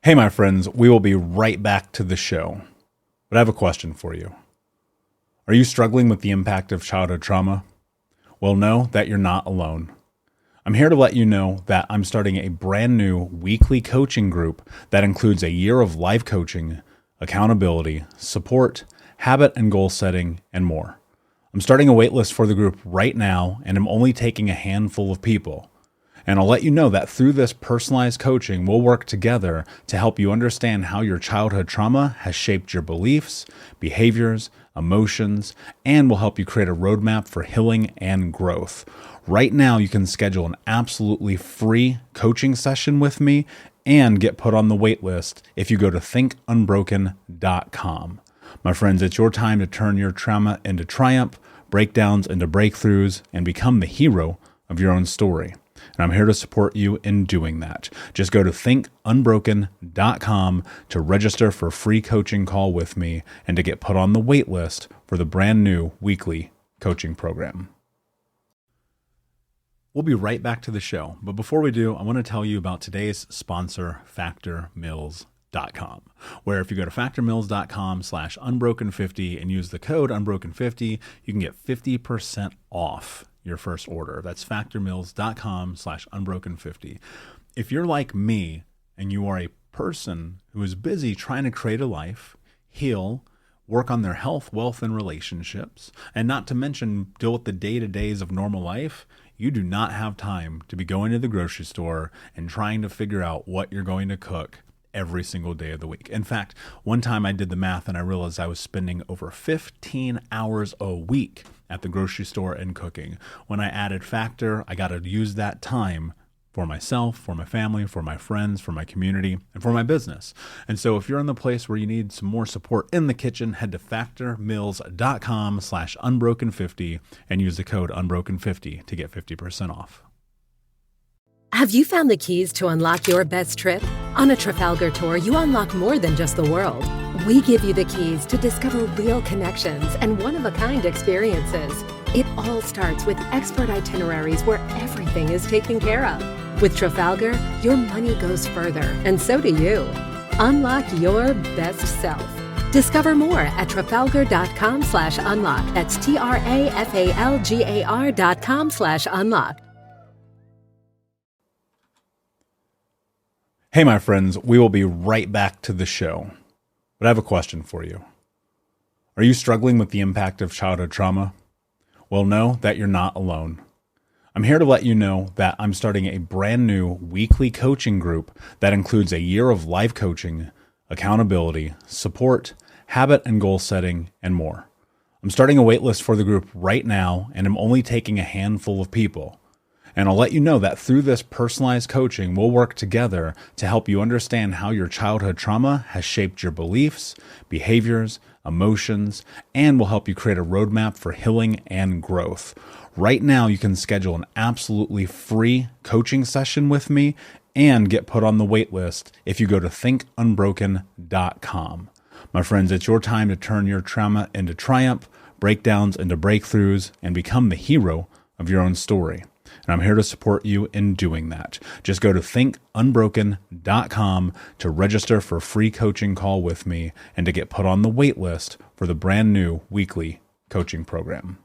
Hey, my friends, we will be right back to the show. But I have a question for you. Are you struggling with the impact of childhood trauma? Well, know that you're not alone. I'm here to let you know that I'm starting a brand new weekly coaching group that includes a year of life coaching, accountability, support, habit and goal setting, and more. I'm starting a waitlist for the group right now, and I'm only taking a handful of people. And I'll let you know that through this personalized coaching, we'll work together to help you understand how your childhood trauma has shaped your beliefs, behaviors, emotions, and will help you create a roadmap for healing and growth. Right now, you can schedule an absolutely free coaching session with me and get put on the wait list if you go to thinkunbroken.com. My friends, it's your time to turn your trauma into triumph, breakdowns into breakthroughs, and become the hero of your own story. And I'm here to support you in doing that. Just go to thinkunbroken.com to register for a free coaching call with me and to get put on the wait list for the brand new weekly coaching program. We'll be right back to the show. But before we do, I want to tell you about today's sponsor, factormeals.com, where if you go to factormeals.com/unbroken50 and use the code unbroken50, you can get 50% off your first order. That's factormeals.com/unbroken50. If you're like me and you are a person who is busy trying to create a life, heal, work on their health, wealth, and relationships, and not to mention deal with the day-to-days of normal life, you do not have time to be going to the grocery store and trying to figure out what you're going to cook every single day of the week. In fact, one time I did the math and I realized I was spending over 15 hours a week at the grocery store and cooking. When I added Factor, I got to use that time for myself, for my family, for my friends, for my community, and for my business. And so if you're in the place where you need some more support in the kitchen, head to factormeals.com/unbroken50 and use the code unbroken50 to get 50% off. Have you found the keys to unlock your best trip? On a Trafalgar tour, you unlock more than just the world. We give you the keys to discover real connections and one-of-a-kind experiences. It all starts with expert itineraries where everything is taken care of. With Trafalgar, your money goes further, and so do you. Unlock your best self. Discover more at trafalgar.com/unlock. That's TRAFALGAR.com/unlock. Hey, my friends, we will be right back to the show. But I have a question for you. Are you struggling with the impact of childhood trauma? Well, know that you're not alone. I'm here to let you know that I'm starting a brand new weekly coaching group that includes a year of life coaching, accountability, support, habit and goal setting, and more. I'm starting a waitlist for the group right now, and I'm only taking a handful of people. And I'll let you know that through this personalized coaching, we'll work together to help you understand how your childhood trauma has shaped your beliefs, behaviors, emotions, and will help you create a roadmap for healing and growth. Right now, you can schedule an absolutely free coaching session with me and get put on the wait list if you go to thinkunbroken.com. My friends, it's your time to turn your trauma into triumph, breakdowns into breakthroughs, and become the hero of your own story. And I'm here to support you in doing that. Just go to thinkunbroken.com to register for a free coaching call with me and to get put on the wait list for the brand new weekly coaching program.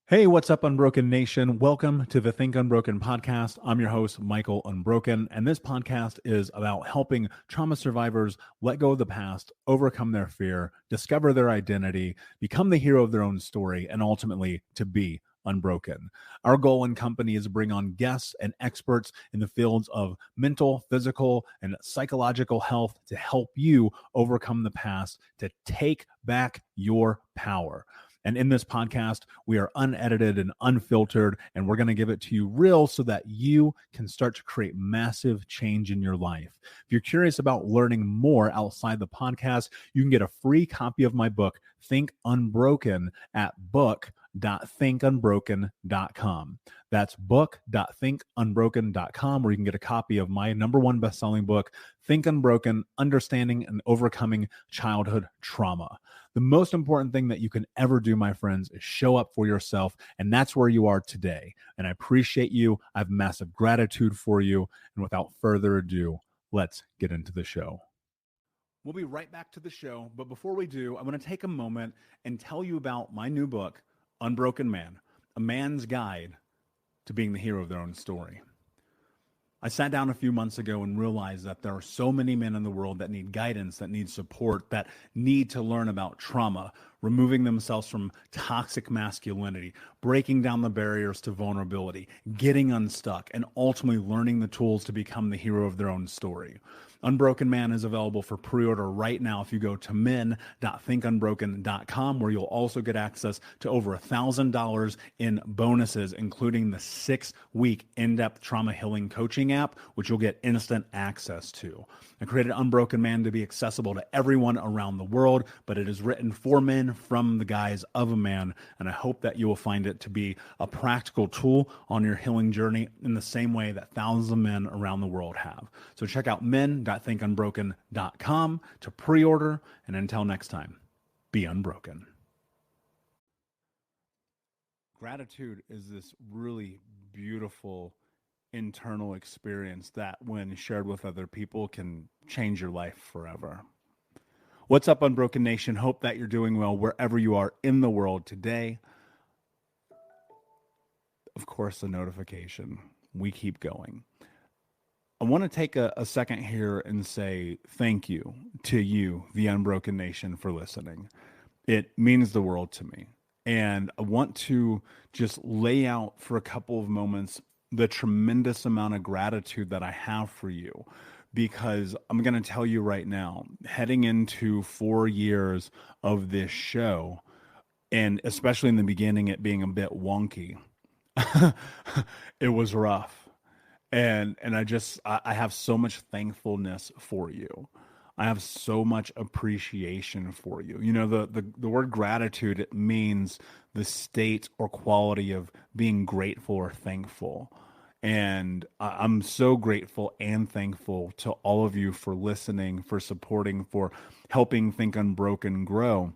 Hey, what's up, Unbroken Nation? Welcome to the Think Unbroken podcast. I'm your host, Michael Unbroken, and this podcast is about helping trauma survivors let go of the past, overcome their fear, discover their identity, become the hero of their own story, and ultimately to be unbroken. Our goal in company is to bring on guests and experts in the fields of mental, physical, and psychological health to help you overcome the past, to take back your power. And in this podcast, we are unedited and unfiltered, and we're going to give it to you real so that you can start to create massive change in your life. If you're curious about learning more outside the podcast, you can get a free copy of my book, Think Unbroken, at book.thinkunbroken.com. That's book.thinkunbroken.com, where you can get a copy of my #1 best-selling book, Think Unbroken, Understanding and Overcoming Childhood Trauma. The most important thing that you can ever do, my friends, is show up for yourself, and that's where you are today. And I appreciate you. I have massive gratitude for you. And without further ado, let's get into the show. We'll be right back to the show, but before we do, I want to take a moment and tell you about my new book, Unbroken Man, A Man's Guide to Being the Hero of Their Own Story. I sat down a few months ago and realized that there are so many men in the world that need guidance, that need support, that need to learn about trauma, removing themselves from toxic masculinity, breaking down the barriers to vulnerability, getting unstuck, and ultimately learning the tools to become the hero of their own story. Unbroken Man is available for pre-order right now if you go to men.thinkunbroken.com, where you'll also get access to over $1,000 in bonuses, including the 6-week in-depth trauma healing coaching app, which you'll get instant access to. I created Unbroken Man to be accessible to everyone around the world, but it is written for men from the guise of a man, and I hope that you will find it to be a practical tool on your healing journey in the same way that thousands of men around the world have. So check out men.thinkunbroken.com to pre-order, and until next time, be unbroken. Gratitude is this really beautiful internal experience that, when shared with other people, can change your life forever. What's up, Unbroken Nation? Hope that you're doing well wherever you are in the world today. Of course, the notification. We keep going. I want to take a second here and say thank you to you, the Unbroken Nation, for listening. It means the world to me. And I want to just lay out for a couple of moments the tremendous amount of gratitude that I have for you, because I'm going to tell you right now, heading into 4 years of this show, and especially in the beginning, it being a bit wonky, it was rough. And I have so much thankfulness for you. I have so much appreciation for you. You know, the word gratitude, it means the state or quality of being grateful or thankful. And I'm so grateful and thankful to all of you for listening, for supporting, for helping Think Unbroken grow.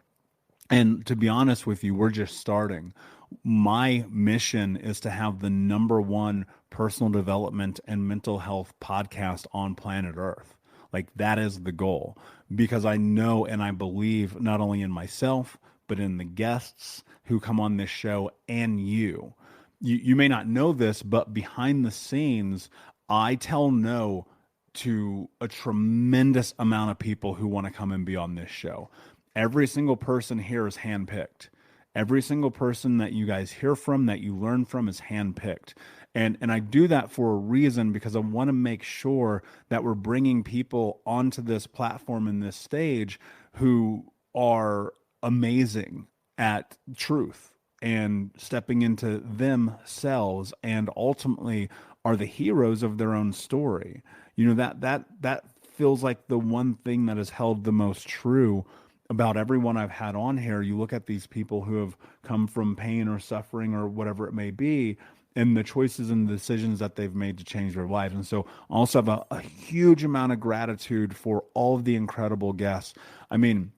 And to be honest with you, we're just starting. My mission is to have the #1 personal development and mental health podcast on planet Earth. Like, that is the goal, because I know and I believe not only in myself, but in the guests who come on this show and you. You may not know this, but behind the scenes, I tell no to a tremendous amount of people who want to come and be on this show. Every single person here is handpicked. Every single person that you guys hear from, that you learn from, is handpicked. And I do that for a reason, because I want to make sure that we're bringing people onto this platform and this stage who are amazing at truth and stepping into themselves, and ultimately are the heroes of their own story. You know, that feels like the one thing that has held the most true about everyone I've had on here. You look at these people who have come from pain or suffering or whatever it may be, and the choices and the decisions that they've made to change their lives. And so I also have a huge amount of gratitude for all of the incredible guests. I mean,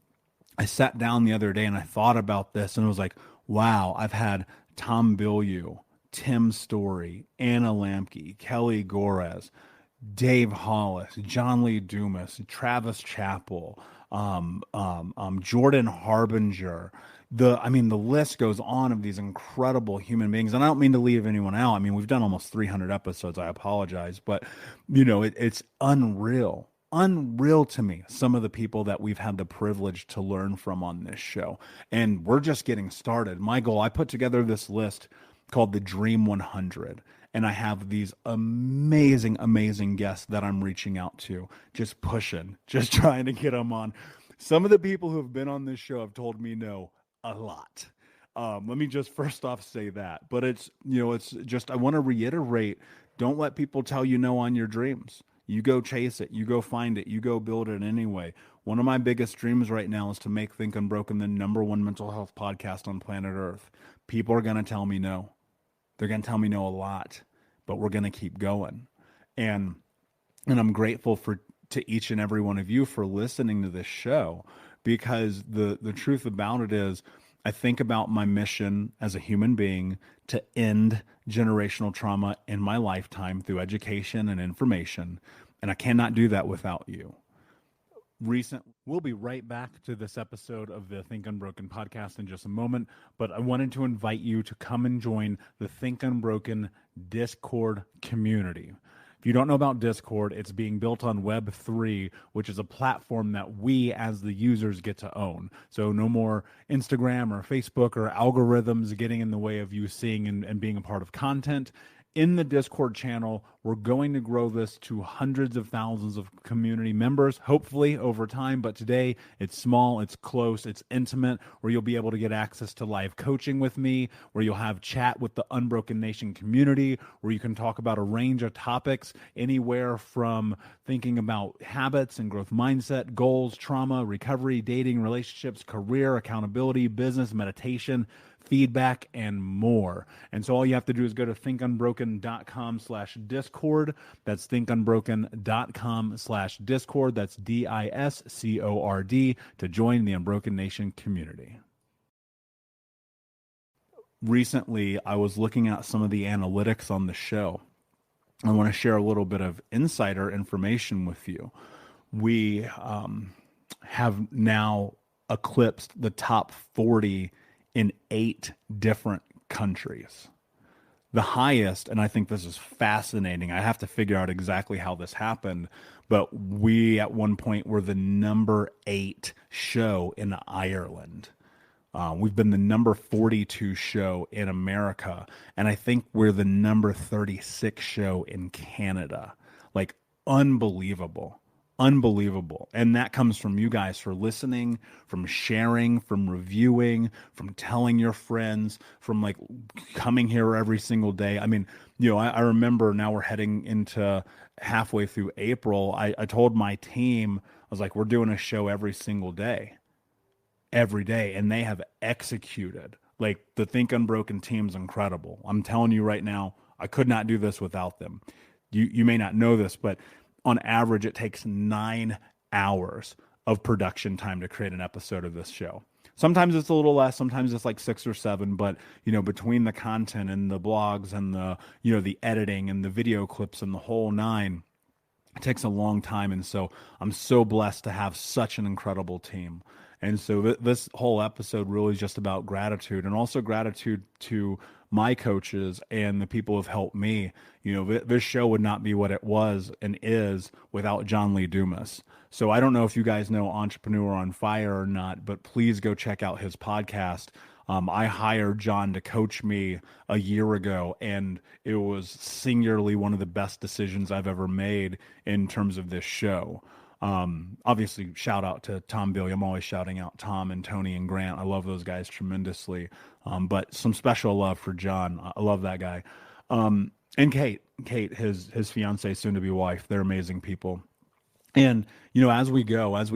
I sat down the other day and I thought about this, and it was like, wow, I've had Tom Bilyeu, Tim Story, Anna Lamke, Kelly Gores, Dave Hollis, John Lee Dumas, Travis Chappell, Jordan Harbinger. The list goes on of these incredible human beings. And I don't mean to leave anyone out. I mean, we've done almost 300 episodes. I apologize. But, you know, it's unreal to me, some of the people that we've had the privilege to learn from on this show. And we're just getting started. My goal, I put together this list called the Dream 100. And I have these amazing, amazing guests that I'm reaching out to, just pushing, just trying to get them on. Some of the people who have been on this show have told me no a lot. Let me just first off say that. But it's just, I want to reiterate, don't let people tell you no on your dreams. You go chase it. You go find it. You go build it anyway. One of my biggest dreams right now is to make Think Unbroken the #1 mental health podcast on planet Earth. People are going to tell me no. They're going to tell me no a lot, but we're going to keep going. And I'm grateful to each and every one of you for listening to this show, because the truth about it is, I think about my mission as a human being to end generational trauma in my lifetime through education and information. and I cannot do that without you. We'll be right back to this episode of the Think Unbroken podcast in just a moment, but I wanted to invite you to come and join the Think Unbroken Discord community. If you don't know about Discord, it's being built on Web3, which is a platform that we as the users get to own. So no more Instagram or Facebook or algorithms getting in the way of you seeing and being a part of content. In the Discord channel, we're going to grow this to hundreds of thousands of community members, hopefully over time. But today it's small, it's close, it's intimate, where you'll be able to get access to live coaching with me, where you'll have chat with the Unbroken Nation community, where you can talk about a range of topics, anywhere from thinking about habits and growth mindset, goals, trauma, recovery, dating, relationships, career, accountability, business, meditation, feedback, and more. And so all you have to do is go to thinkunbroken.com/discord. That's thinkunbroken.com/discord. That's DISCORD to join the Unbroken Nation community. Recently, I was looking at some of the analytics on the show. I want to share a little bit of insider information with you. We have now eclipsed the top 40 in 8 different countries. The highest, and I think this is fascinating, I have to figure out exactly how this happened, but we at one point were the number 8 show in Ireland. We've been the number 42 show in America, and I think we're the number 36 show in Canada. Like, unbelievable. Unbelievable. And that comes from you guys for listening, from sharing, from reviewing, from telling your friends, from like coming here every single day. I mean, I remember now we're heading into halfway through April. I told my team, I was like, we're doing a show every single day, every day. And they have executed. Like, the Think Unbroken team's incredible. I'm telling you right now, I could not do this without them. You may not know this, but on average, it takes 9 hours of production time to create an episode of this show. Sometimes it's a little less, sometimes it's like 6 or 7, but between the content and the blogs and the the editing and the video clips and the whole 9, it takes a long time. And so I'm so blessed to have such an incredible team. And so this whole episode really is just about gratitude, and also gratitude to my coaches and the people who have helped me. This show would not be what it was and is without John Lee Dumas. So I don't know if you guys know Entrepreneur on Fire or not, but please go check out his podcast. I hired John to coach me a year ago, and it was singularly one of the best decisions I've ever made in terms of this show. Obviously, shout out to Tom Billy. I'm always shouting out Tom and Tony and Grant. I love those guys tremendously. But some special love for John. I love that guy. And Kate, his fiance, soon to be wife. They're amazing people. And, as we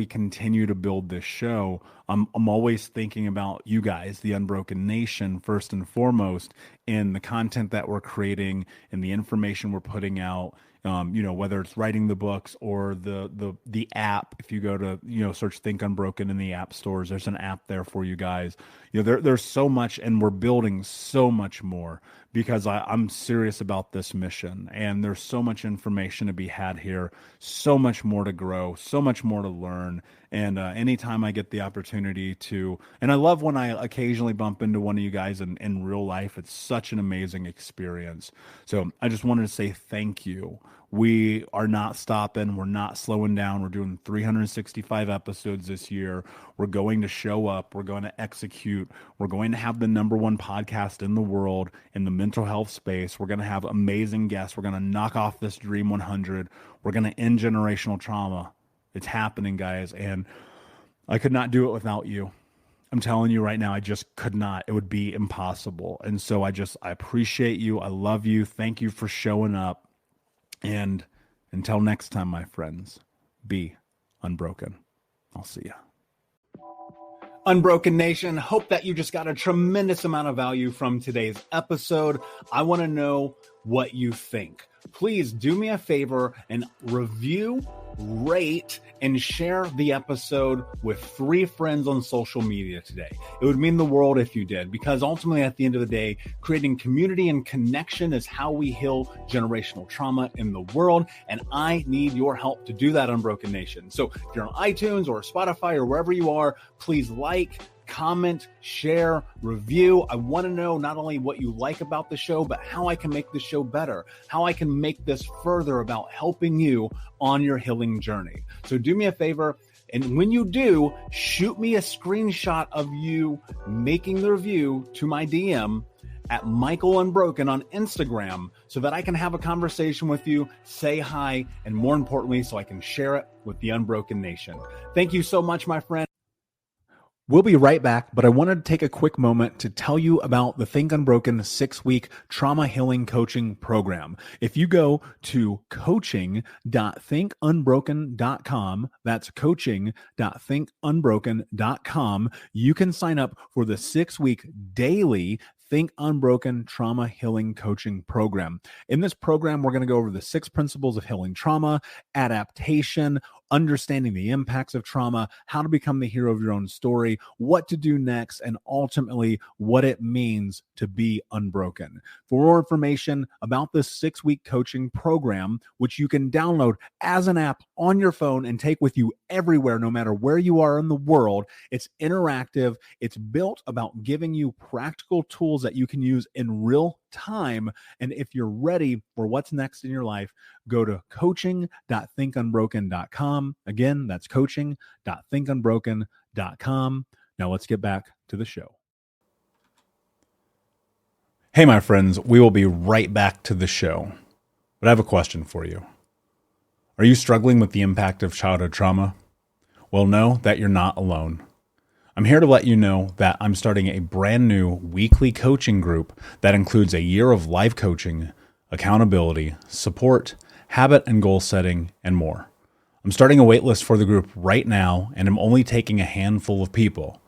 continue to build this show, I'm always thinking about you guys, the Unbroken Nation, first and foremost, in the content that we're creating and the information we're putting out. Whether it's writing the books or the app. If you go to, search Think Unbroken in the app stores, there's an app there for you guys. There's so much, and we're building so much more because I'm serious about this mission, and there's so much information to be had here, so much more to grow, so much more to learn. And anytime I get the opportunity to, and I love when I occasionally bump into one of you guys in real life, it's such an amazing experience. So I just wanted to say thank you. We are not stopping. We're not slowing down. We're doing 365 episodes this year. We're going to show up. We're going to execute. We're going to have the #1 podcast in the world in the mental health space. We're going to have amazing guests. We're going to knock off this Dream 100. We're going to end generational trauma. It's happening, guys. And I could not do it without you. I'm telling you right now, I just could not. It would be impossible. And so I appreciate you. I love you. Thank you for showing up. And until next time, my friends, be unbroken. I'll see you. Unbroken Nation, hope that you just got a tremendous amount of value from today's episode. I want to know what you think. Please do me a favor and review rate, and share the episode with 3 friends on social media today. It would mean the world if you did, because ultimately at the end of the day, creating community and connection is how we heal generational trauma in the world. And I need your help to do that, Unbroken Nation. So if you're on iTunes or Spotify or wherever you are, please like, comment, share, review. I want to know not only what you like about the show, but how I can make the show better, how I can make this further about helping you on your healing journey. So do me a favor. And when you do, shoot me a screenshot of you making the review to my DM at Michael Unbroken on Instagram so that I can have a conversation with you, say hi, and more importantly, so I can share it with the Unbroken Nation. Thank you so much, my friend. We'll be right back, but I wanted to take a quick moment to tell you about the Think Unbroken 6-week trauma healing coaching program. If you go to coaching.thinkunbroken.com, that's coaching.thinkunbroken.com, you can sign up for the 6-week daily Think Unbroken trauma healing coaching program. In this program, we're going to go over the 6 principles of healing trauma, adaptation, understanding the impacts of trauma, how to become the hero of your own story, what to do next, and ultimately what it means to be unbroken. For more information about this 6-week coaching program, which you can download as an app on your phone and take with you everywhere, no matter where you are in the world, it's interactive. It's built about giving you practical tools that you can use in real time. And if you're ready for what's next in your life, go to coaching.thinkunbroken.com. Again, that's coaching.thinkunbroken.com. Now let's get back to the show. Hey, my friends, we will be right back to the show. But I have a question for you. Are you struggling with the impact of childhood trauma? Well, know that you're not alone. I'm here to let you know that I'm starting a brand new weekly coaching group that includes a year of live coaching, accountability, support, habit and goal setting, and more. I'm starting a waitlist for the group right now, and I'm only taking a handful of people.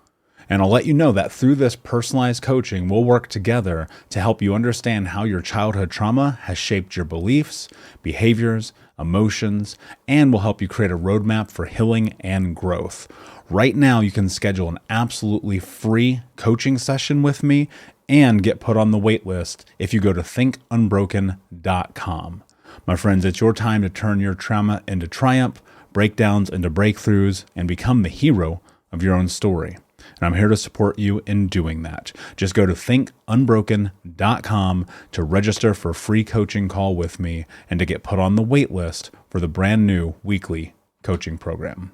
And I'll let you know that through this personalized coaching, we'll work together to help you understand how your childhood trauma has shaped your beliefs, behaviors, emotions, and will help you create a roadmap for healing and growth. Right now, you can schedule an absolutely free coaching session with me and get put on the wait list if you go to thinkunbroken.com. My friends, it's your time to turn your trauma into triumph, breakdowns into breakthroughs, and become the hero of your own story. And I'm here to support you in doing that. Just go to thinkunbroken.com to register for a free coaching call with me and to get put on the wait list for the brand new weekly coaching program.